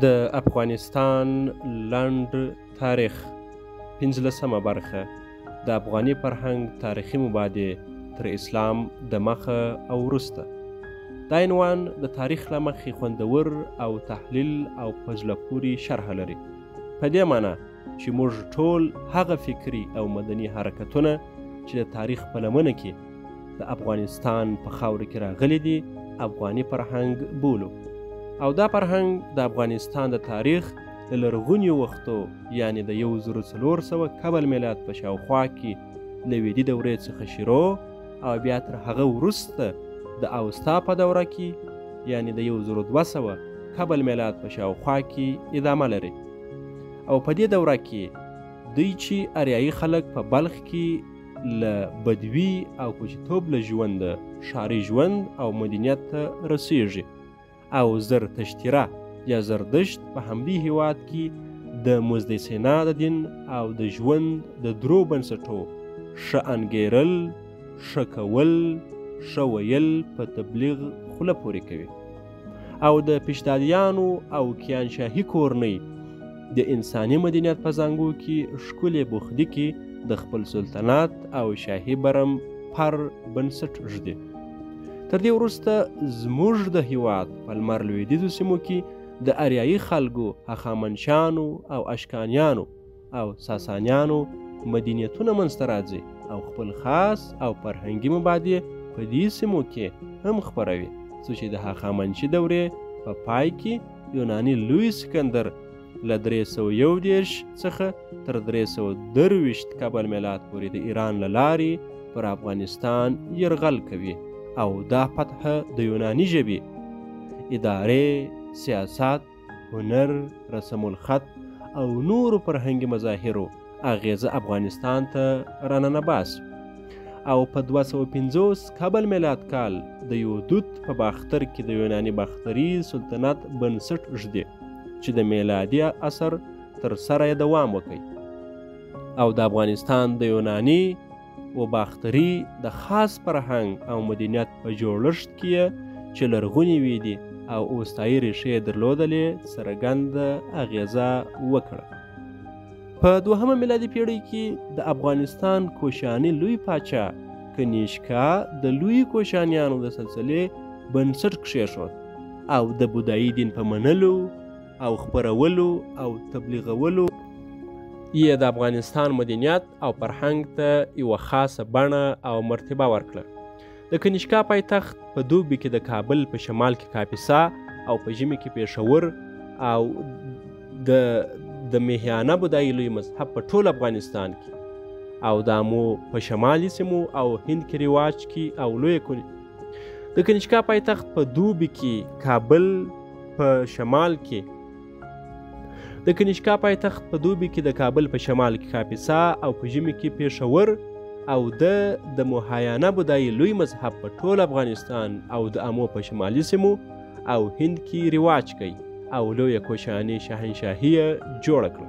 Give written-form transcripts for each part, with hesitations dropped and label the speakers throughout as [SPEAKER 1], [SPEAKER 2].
[SPEAKER 1] د افغانستان لنډ تاریخ 15مه برخه د افغاني فرهنګ تاریخي مبادی تر اسلام د مخه او وروسته. دا عنوان د تاریخ له مخې خوندور او تحلیل او په زړه پورې شرح لري، په دې معنی چې موږ ټول هغه فکري او مدني حرکتونه چې د تاریخ په لمنه کې د افغانستان په خاوره کې راغلي دي افغاني فرهنګ بولو. او دا فرهنګ د افغانستان د تاریخ د لرغونیو وختو یعنی د 1400 قبل میلاد په شاوخوا کې له ویدي دورې څخه شروع او بیا تر هغه وروسته د اوستا په دوره کې یعنی د 1200 قبل میلاد په شاوخوا کې ادامه لري. او په دې دوره کې دوی چې اریایي خلک په بلخ کې له بدوي او کوچیتوب له ژوند ښاري ژوند او مدنیت ته رسیږي او زرتشتیره یا زردشت په همدې هیواد کې د مزد سینا د دین او د ژوند د درو بنسټو ښه انګیرل، ښه کول، ښه ویل په تبلیغ خوله پورې کوي. او د پیشدادیانو او کیانشاهي کورنۍ د انساني مدنیت په زانګو کې ښکلې بوخدي کې د خپل سلطنت او شاهي برم پر بنسټ ږدي. تر دې وروسته زموږ د هیواد په لمر لویدیځو سیمو کې د اریایي خلکو هخامنشیانو او اشکانیانو او ساسانیانو مدنیتونه منځته راځي او خپل خاص او فرهنګي مبادی په دې سیمو کې هم خپروي، څو چې د هخامنشي دورې په پای کې یوناني لوی سکندر له 311 څخه تر 323 قبل میلاد پورې د ایران له لارې پر افغانستان یرغل کوي او دا فتح د یوناني ژبې، ادارې، سیاست، هنر، رسم الخط او نورو فرهنګي مظاهرو اغیزه افغانستان ته راننه باسي. او په 250 قبل میلاد کال د یودوت په باختر کې د یوناني باختري سلطنت بنسټ ږدي چې د میلادي عصر تر سره یې دوام وکړي. او د افغانستان د یوناني و باختري د خاص فرهنګ او مدنیت په جوړښت کې چې لرغونې ویدي او اوستایي ریښې درلودلې څرګنده اغیزه وکړه. په 2مه میلادي پیړۍ کې د افغانستان کوشاني لوی پاچا کنیشکا د لوی کوشانیانو د سلسلې بنسټ کښېښود او د بودایي دین په منلو او خپرولو او تبلیغولو یې د افغانستان مدنیت او فرهنګ ته یوه خاصه بڼه او مرتبه ورکړه. د کنیشکا پایتخت په دوبي کې د کابل په شمال کې کاپیسا او په ژمي کې پېښور او د مهیانه بودایي لوی مذهب په ټول افغانستان کې او د امو په شمالي سیمو او هند کې رواج کې او لوی د کنیشکا پایتخت په دوبي کې کابل په شمال کې د کنیشکا پایتخت په دوبي کې د کابل په شمال کې کاپیسا او په ژمي کې پېښور او د مهایانه بودایي لوی مذهب په ټول افغانستان او د امو په شمالي سیمو او هند کې رواج کوي او لویه کوشاني شاهنشاهي جوړه کړه.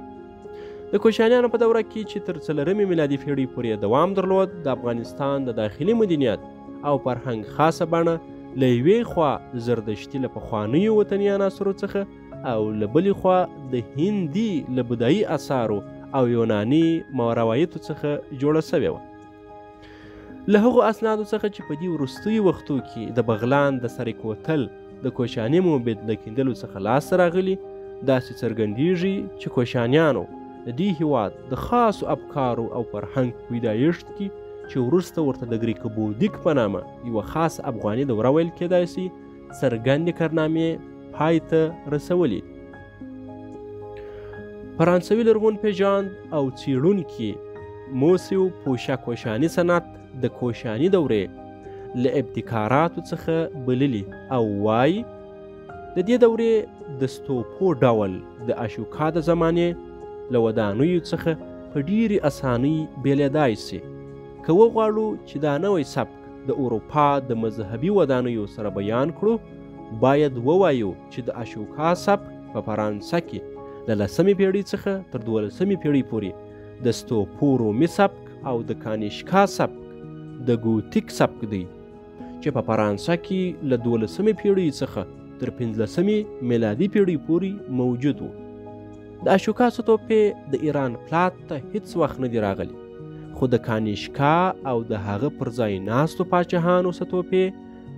[SPEAKER 1] د کوشانیانو په دوره کې چې تر 4مې میلادي پیړۍ پورې دوام درلود، د افغانستان د داخلي مدنیت او فرهنګ خاصه بڼه له یوې خوا زردشتي له پخوانیو وطني عناصرو څخه او له بلې خوا د هندي له بودایي اثارو او یوناني ماوروایتو څخه جوړه سوې وه. له هغو اسنادو څخه چې په دې وروستیو وختو کې د بغلان د سرې کوتل د کوشاني موبد د کیندلو څخه لاسته راغلي، داسې څرګندیږي چې کوشانیانو د دې هیواد د خاصو افکارو او فرهنګ پیدایښت کې چې وروسته ورته د ګریکو-بودیک په نامه یوه خاص افغاني دوره ویل کېدای شي څرګندې کارنامې پای ته رسولي. فرانسوي لرغون پیژاند او څېړونکي موسیو پوشا کوشاني صنعت د کوشاني دورې له ابتکاراتو څخه بللي او وایي د دې دورې د ستوپو ډول د اشوکا د زمانې له ودانیو څخه په ډیرې اسانۍ بیلیدای سي. که وغواړو چې دا نوی سبک د اروپا د مذهبي ودانیو سره بیان کړو، باید ووایو چې د اشوکا سبک په فرانسه کې له 10مې پیړۍ څخه تر 12مې پیړۍ پورې د ستوپو رومي سبک او د کانیشکا سبک د ګوتیک سبک دی چې په فرانسه کې له 12مې پیړۍ څخه تر 15مې میلادي پیړۍ پورې موجود و. د اشوکا ستوپې د ایران پلات ته هیڅ وخت نه دی راغلی، خو د کانیشکا او د هغه پر ځای ناستو پاچاهانو ستوپې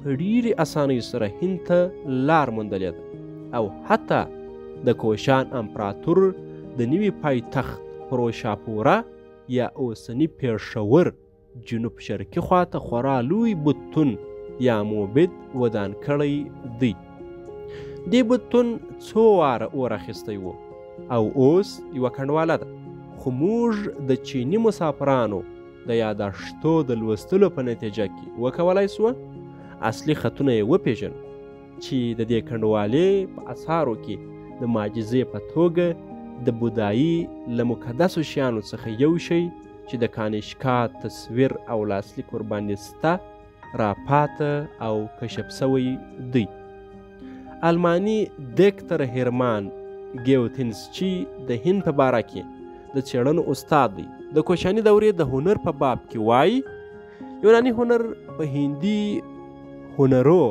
[SPEAKER 1] په ډیرې اسانۍ سره هند ته لار موندلې ده، او حتی د کوشان امپراتور د نوي پایتخت پروشاپوره یا اوسنی پیښور جنوب شرقي خواته خورا لوی بتون یا موبد ودان کړی دی. دې بتون څو واره اور اخیستی و او اوس یوه کنډواله ده، خو موږ د چیني مسافرانو د یاداشتو د لوستلو په نتیجه کې وکولای سوه اصلي خطونه یې وپیژنو چې د دې کنډوالې په اثارو کې د معجزې په توګه د بودایي له مقدسو شیانو څخه یو شی چې د کانیشکا تصویر او لاسلیک ورباندې سته راپاته او کشف سوی دی. الماني دکتر هرمان ګیوتینسچي د هند په باره کې د څېړنو استاد دی. د کوشاني دورې د هنر په باب کې وایي یوناني هنر په هندي هنرو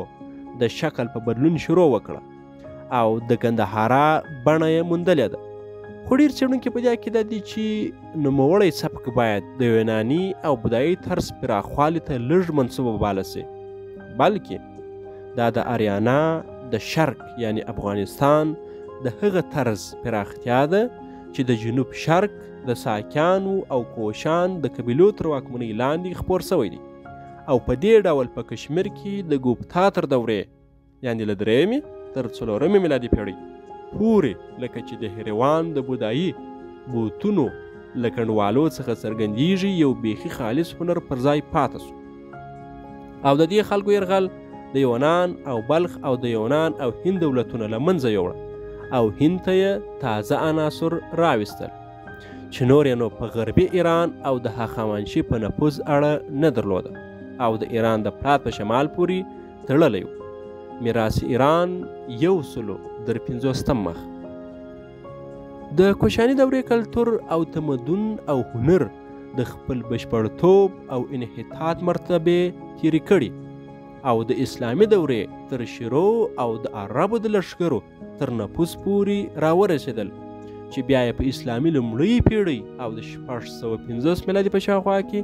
[SPEAKER 1] د شکل په بدلون شروع وکړه او د ګندهارا بڼه یې موندلې ده. خو ډېر څېړونکي په دې عقیده دي چې نوموړی سبک باید د یوناني او بودایي طرز پراخوالي ته لږ منسوبه وباله سي، بلکې دا د اریانا د شرق یعنی افغانستان د هغه طرز پراختیا ده چې د جنوب شرق د ساکانو او کوشان د قبیلو تر واکمنۍ لاندې خپور سوی دی، او په دې ډول په کشمیر کې د ګوپتا تر دورې یعنی له 3مې تر 4مې میلادي پیړۍ پورې لکه چې د هریوان د بودایي بوتونو له کنډوالو څخه څرګندیږي یو بیخي خالص هنر پر ځای پاته سو. او د دې خلکو یرغل د یونان او بلخ او د یونان او هند دولتونه له منځه یوړه او هند ته یې تازه عناصر راویستل چې نور یې نو په غربي ایران او د هخامنشي په نفوذ اړه نه درلوده او د ایران د پلات په شمال پورې تړلی و. میراث ایران 150 مخ. د کوشاني دورې کلتور او تمدن او هنر د خپل بشپړتوب او انحطاط مرتبه تیرې کړي او د اسلامي دورې تر شروع او د عربو د لښکرو تر نفوذ پورې راورسېدل چې بیا یې په اسلامي لومړۍ پیړۍ او د 650 میلادي په شاوخوا کې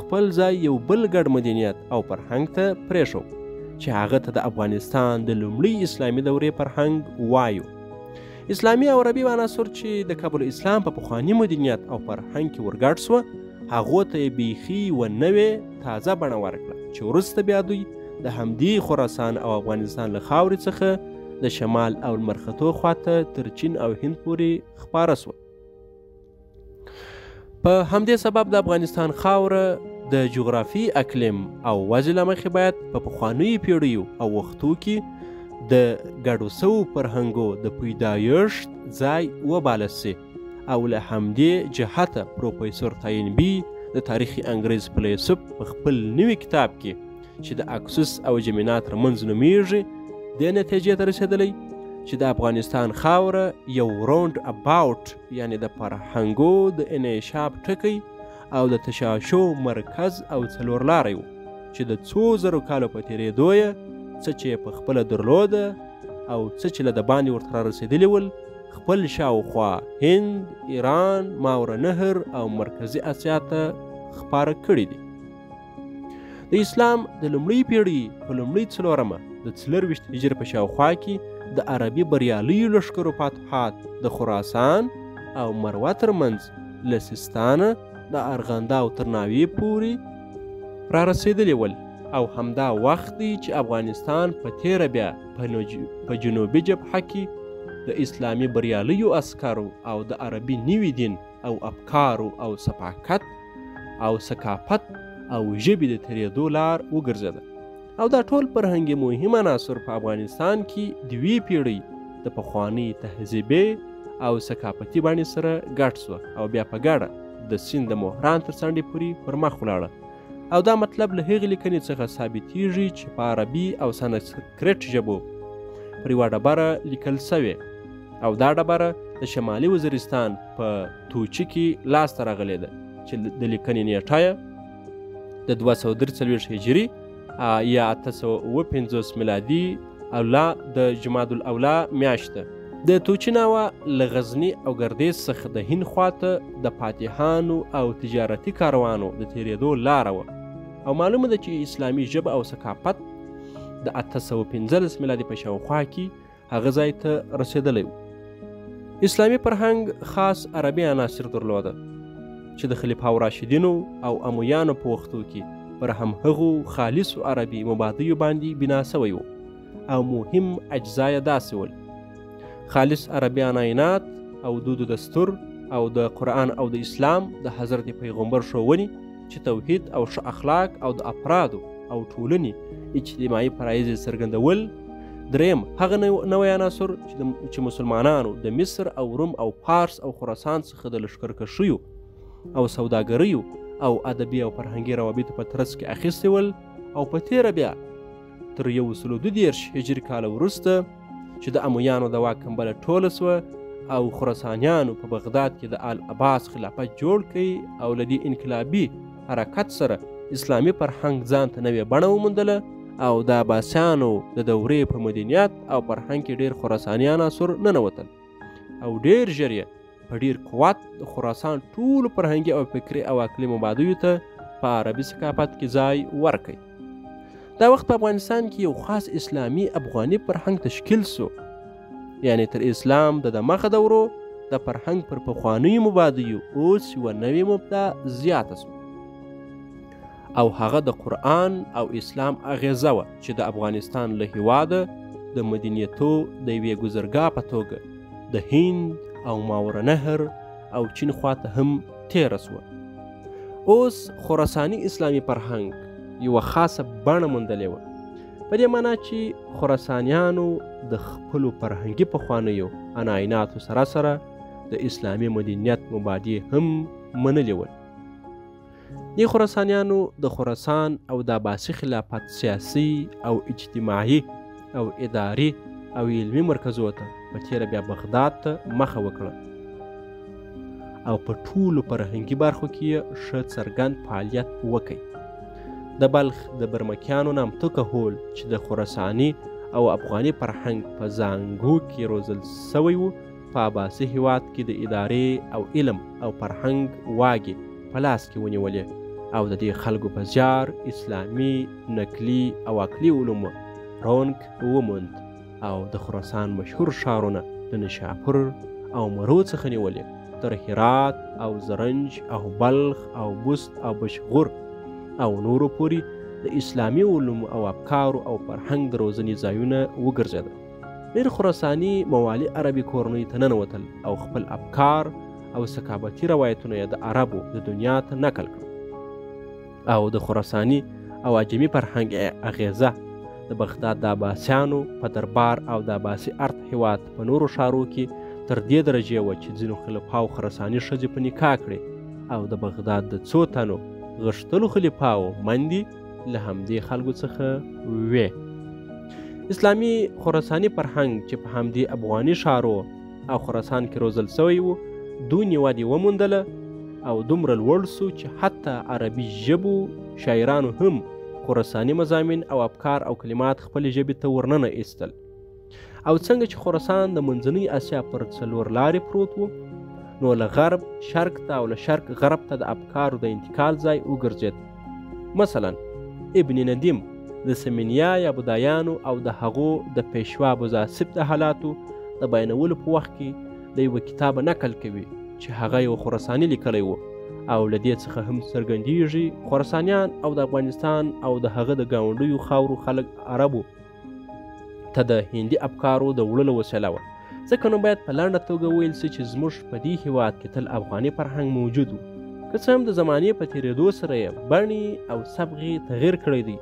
[SPEAKER 1] خپل ځای یو بل ګډ مدنیت او فرهنګ ته پرېښود چې هغه ته د افغانستان د لومړۍ اسلامي دورې فرهنګ وایو. اسلامي او عربي عناصر چې د قبل اسلام په پخواني مدنیت او فرهنګ کې ورګډ سوه هغو ته یې بیخي و نوې تازه بڼه ورکړه چې وروسته بیا دوی د همدې خراسان او افغانستان له خاورې څخه د شمال او المرختو خواته تر چین او هند پورې خپاره سوه. په همدې سبب د افغانستان خاوره د جغرافي اقلیم او وضع له مخې باید په پخوانیو پیړیو او وختو کې د ګډو سوو فرهنګو د پیدایښت ځای وباله سي او له همدې جهته پروفیسور تاینبي د تاریخ انګریز فیلسوف په خپل نوي کتاب کې چې د اکسوس او جمینا ترمنځ نومیږي دې نتیجې ته رسېدلی چې د افغانستان خاوره یو راوند اباوټ یعنی د فرهنګو د انشاب ټکی او د تشعشع مرکز او څلورلاری و چې د 2000 کالو په تېرېدو یې څه چې په خپله درلوده او څه چې له د باندې ورته رارسېدلي ول خپل شاوخوا هند، ایران، ماوره نهر او مرکزي اسیا ته خپاره کړي دي. د اسلام د لومړۍ پیړۍ په لومړۍ 4مه د 24 هجري په شاوخوا کې د عربي بریالیو لښکرو فتوحات د خراسان او مروه ترمنځ له سیستانه د ارغنداو تر ناوې پورې را رسېدلي ول او همدا وخت دی چې افغانستان په تیره بیا په جنوبي جبهه کې د اسلامي بریالیو عسکرو او د عربي نوي دین او افکارو او ثقافت او ثقافت او ژبې د تېرېدو لار وګرځېده او دا ټول فرهنګي مهم عناصر په افغانستان کې د یوې پیړۍ د پخواني تهذیبي او ثقافتي بڼې سره ګډ سوه او بیا په ګډه د سیند د مهران تر څنډې پورې پر مخ ولاړه او دا مطلب له هغې لیکنې څخه ثابتېږي چې په عربي او سانسکریت ژبو پر یوه ډبره لیکل سوې او دا ډبره د شمالي وزیرستان په توچي کې لاسته راغلې ده چې د لیکنې نیټه یې د 243 هجري یا 850 میلادي د جماد الاولا میاشت ده. د توچیناوه له غزني او ګردیز څخه د هند خواته د فاتحانو او تجارتي کاروانو د تیرېدو لاره وه او معلومه ده چې اسلامي ژبه او ثقافت د 815 میلادي په شاوخوا کې هغه ځای ته رسېدلی و. اسلامي فرهنګ خاص عربي عناصر درلوده چې د خلفاو راشدینو او امویانو په وختو کې پر همهغو خالصو عربي مبادیو باندې بنا سوی و او مهم اجزا یې داسې ول: خالص عربي عناعنات او دود و دستور او د قرآن او د اسلام د حضرت پیغمبر ښوونې چې توحید او ښه اخلاق او د افرادو او ټولنې اجتماعي فرایض یې څرګندول. دریم هغه نوی عناصر چې مسلمانانو د مصر او روم او پارس او خراسان څخه د لښکرکښیو او سوداګریو او ادبي او فرهنګي روابطو په ترڅ کې اخیستي ول او په تیره بیا تر 122 هجري کاله وروسته چې د امویانو د واک کمبله ټوله سوه او خراسانیانو په بغداد کې د آل عباس خلافت جوړ کړي او له دې انقلابي حرکت سره اسلامي فرهنګ ځان ته نوې بڼه وموندله او د عباسیانو د دورې په مدنیت او فرهنګ کې ډېر خراساني عناصر ننوتل او ډېر ژر یې په ډېر قوت د خراسان ټولو فرهنګي او فکري او عقلي مبادیو ته په عربي ثقافت کې ځای ورکړي. دا وخت په افغانستان کې یو خاص اسلامي افغاني فرهنګ تشکیل سو، یعنی تر اسلام د دمخه دورو د فرهنګ پر پخوانیو مبادیو اوس یوه نوې مبدا زیاته سوه او هغه د قرآن او اسلام اغیزه وه چې د افغانستان له هیواده د مدنیتو د یوې ګذرګاه په توګه د هند او ماوره نهر او چین خواته هم تیره سوه. اوس خراساني اسلامي فرهنګ یوه خاصه بڼه موندلې وه، په دې معنا چې خراسانیانو د خپلو فرهنګي پخوانیو عناعناتو سره سره د اسلامي مدنیت مبادیې هم منلې ول. دې خراسانیانو د خراسان او د عباسي خلافت سیاسي او اجتماعي او اداري او علمي مرکزو ته په تیره بیا بغداد ته مخه وکړه او په ټولو فرهنګي برخو کې یې ښه څرګند فعالیت وکړي. د بلخ د برمکیانو نامتو کهول چې د خراساني او افغاني فرهنګ په زانګو کې روزل سوی و په عباسي هیواد کې د ادارې او علم او فرهنګ واګې په لاس کې ونیولې او د دې خلکو په زیار اسلامي نقلي او عقلي علومو رونق وموند او د خراسان مشهور ښارونه د نشاپور او مرو څخه نیولې تر هرات او زرنج او بلخ او بست او بشغور او نورو پورې د اسلامي علومو او افکارو او فرهنګ د روزنې ځایونه وګرځېدل. ډېر خراساني موالي عربي کورنیو ته ننوتل او خپل افکار او ثقافتي روایتونه یې د عربو د دنیا ته نقل کړل او د خراساني او عجمي فرهنګ اغیزه د بغداد د عباسیانو په دربار او د عباسي ارت هیواد په نورو ښارو کې تر دې درجې وه چې ځینو خلفاو خراساني ښځې په نکاح کړې او د بغداد د څو تنو غښتلو خلفاو مندې له همدې خلکو څخه وې. اسلامي خراساني فرهنګ چې په همدې افغاني ښارو او خراسان کې روزل سوی و دونې ودې وموندله او دومره لوړ سو چې حتی عربي ژبو شاعرانو هم خراساني مضامین او افکار او کلمات خپلې ژبې ته ورننه ایستل. او څنګه چې خراسان د منځنۍ اسیا پر 4 لارې پروت و نو له غرب شرق ته او له شرق غرب ته د افکارو د انتقال ځای وګرځېد. مثلا ابن ندیم د سمنیا یا بودایانو او د هغو د پیشوا ابوظاصب د حالاتو د بیانولو په وخت کې د یوه کتاب نقل کوي چې هغه یو خراساني لیکلی و او له دې څخه هم څرګندیږي خراسانیان او د افغانستان او د هغه د ګاونډیو خاورو خلک عربو ته د هندي افکارو د وړلو وسیله وه. ځکه نو باید په لنډه توګه ویل سي چې زموږ په دې هیواد کې تل افغاني فرهنګ موجود و، که څه هم د زمانې په تېرېدو سره یې بڼې او سبغې تغییر کړی دی،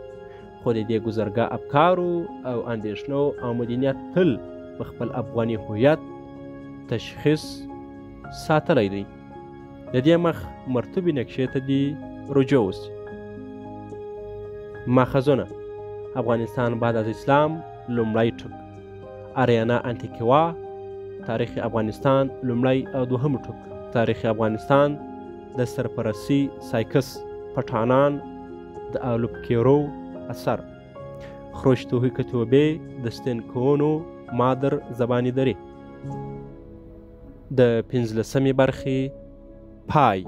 [SPEAKER 1] خو د دې ګذرګاه افکارو او اندېښنو او مدنیت تل په خپل افغاني هویت تشخیص ساتلی دی. د دې مخ مرطوبې نقشې ته دې رجوع وسي. ماخذونه: افغانستان بعد از اسلام لومړی ټک، آریانا انتیکوا تاریخ افغانستان لومړی او دوهم ټک، تاریخ افغانستان د سرپرسي سایکس پټانان د الوپکیرو اثر، خۆشتوهی کە تۆ بێ دەستێن کۆن و مادر زەبانی دەرێ. دە 15 بەرخی پای